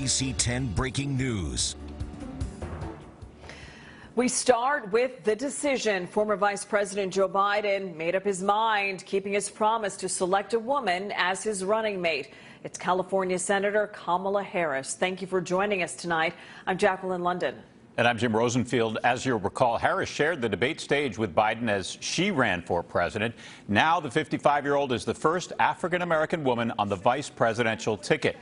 NBC10 breaking news. We start with the decision. Former Vice President Joe Biden made up his mind, keeping his promise to select a woman as his running mate. It's California Senator Kamala Harris. Thank you for joining us tonight. I'm Jacqueline London. And I'm Jim Rosenfield. As you'll recall, Harris shared the debate stage with Biden as she ran for president. Now the 55-year-old is the first African-American woman on the vice presidential ticket.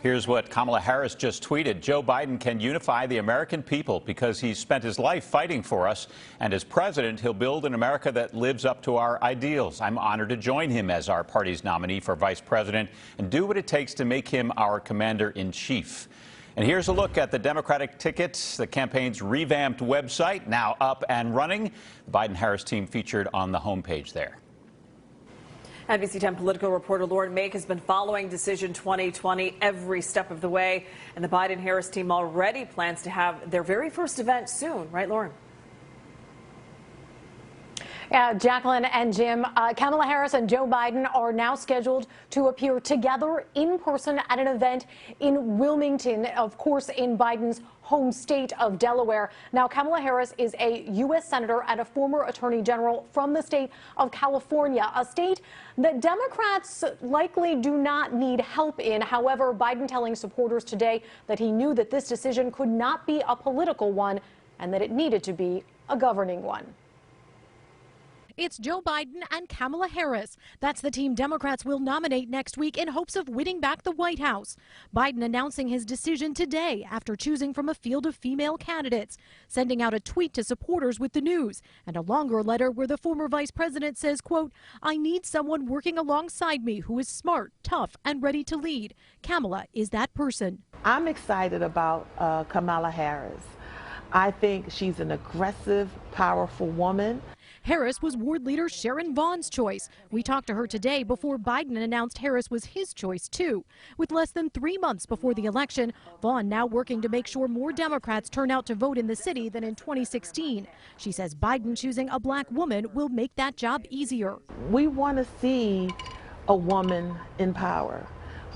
Here's what Kamala Harris just tweeted. Joe Biden can unify the American people because he's spent his life fighting for us. And as president, he'll build an America that lives up to our ideals. I'm honored to join him as our party's nominee for vice president and do what it takes to make him our commander-in-chief. And here's a look at the Democratic tickets, the campaign's revamped website, now up and running. The Biden-Harris team featured on the homepage there. NBC10 political reporter Lauren Make has been following Decision 2020 every step of the way, and the Biden-Harris team already plans to have their very first event soon. Right, Lauren? Yeah, Jacqueline and Jim, Kamala Harris and Joe Biden are now scheduled to appear together in person at an event in Wilmington, of course, in Biden's home state of Delaware. Now, Kamala Harris is a U.S. senator and a former attorney general from the state of California, a state that Democrats likely do not need help in. However, Biden telling supporters today that he knew that this decision could not be a political one and that it needed to be a governing one. It's Joe Biden and Kamala Harris. That's the team Democrats will nominate next week in hopes of winning back the White House. Biden announcing his decision today after choosing from a field of female candidates, sending out a tweet to supporters with the news and a longer letter where the former vice president says, quote, "I need someone working alongside me who is smart, tough, and ready to lead. Kamala is that person." I'm excited about Kamala Harris. I think she's an aggressive, powerful woman. Harris was ward leader Sharon Vaughn's choice. We talked to her today before Biden announced Harris was his choice, too. With less than 3 months before the election, Vaughn now working to make sure more Democrats turn out to vote in the city than in 2016. She says Biden choosing a black woman will make that job easier. We want to see a woman in power.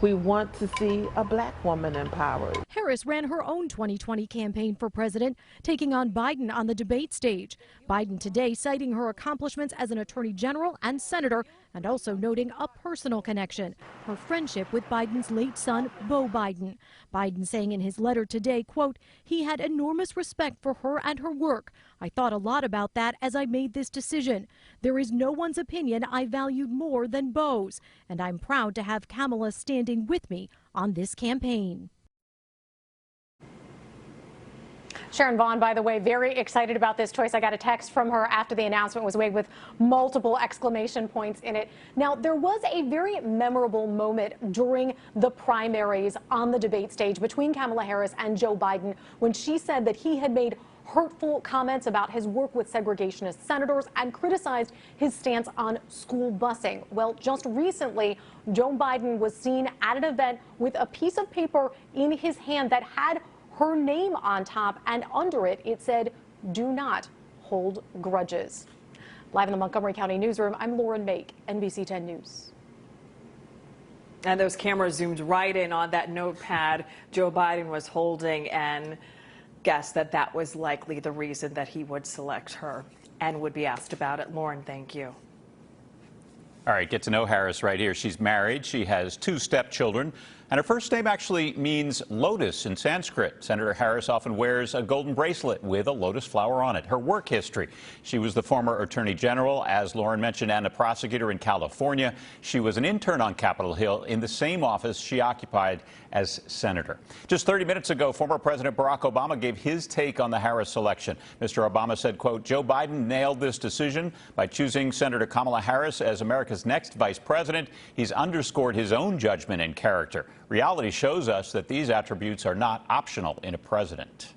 We want to see a black woman empowered. Harris ran her own 2020 campaign for president, taking on Biden on the debate stage. Biden today citing her accomplishments as an attorney general and senator, and also noting a personal connection, her friendship with Biden's late son, Beau Biden. Biden saying in his letter today, quote, "He had enormous respect for her and her work. I thought a lot about that as I made this decision. There is no one's opinion I valued more than Beau's, and I'm proud to have Kamala standing with me on this campaign." Sharon Vaughn, by the way, very excited about this choice. I got a text from her after the announcement was made with multiple exclamation points in it. Now, there was a very memorable moment during the primaries on the debate stage between Kamala Harris and Joe Biden when she said that he had made hurtful comments about his work with segregationist senators and criticized his stance on school busing. Well, just recently, Joe Biden was seen at an event with a piece of paper in his hand that had her name on top, and under it, it said, "Do not hold grudges." Live in the Montgomery County newsroom, I'm Lauren Make, NBC10 News. And those cameras zoomed right in on that notepad Joe Biden was holding and guessed that that was likely the reason that he would select her and would be asked about it. Lauren, thank you. All right, get to know Harris right here. She's married. She has 2 stepchildren. And her first name actually means lotus in Sanskrit. Senator Harris often wears a golden bracelet with a lotus flower on it. Her work history. She was the former attorney general, as Lauren mentioned, and a prosecutor in California. She was an intern on Capitol Hill in the same office she occupied as senator. Just 30 minutes ago, former President Barack Obama gave his take on the Harris selection. Mr. Obama said, quote, "Joe Biden nailed this decision by choosing Senator Kamala Harris as America's next vice president. He's underscored his own judgment and character. Reality shows us that these attributes are not optional in a president."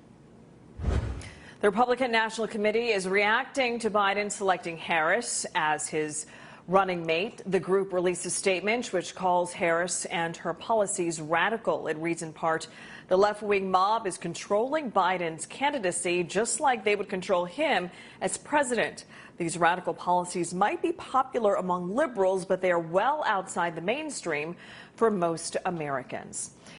The Republican National Committee is reacting to Biden selecting Harris as his running mate. The group released a statement which calls Harris and her policies radical. It reads in part, "The left-wing mob is controlling Biden's candidacy just like they would control him as president. These radical policies might be popular among liberals, but they are well outside the mainstream for most Americans."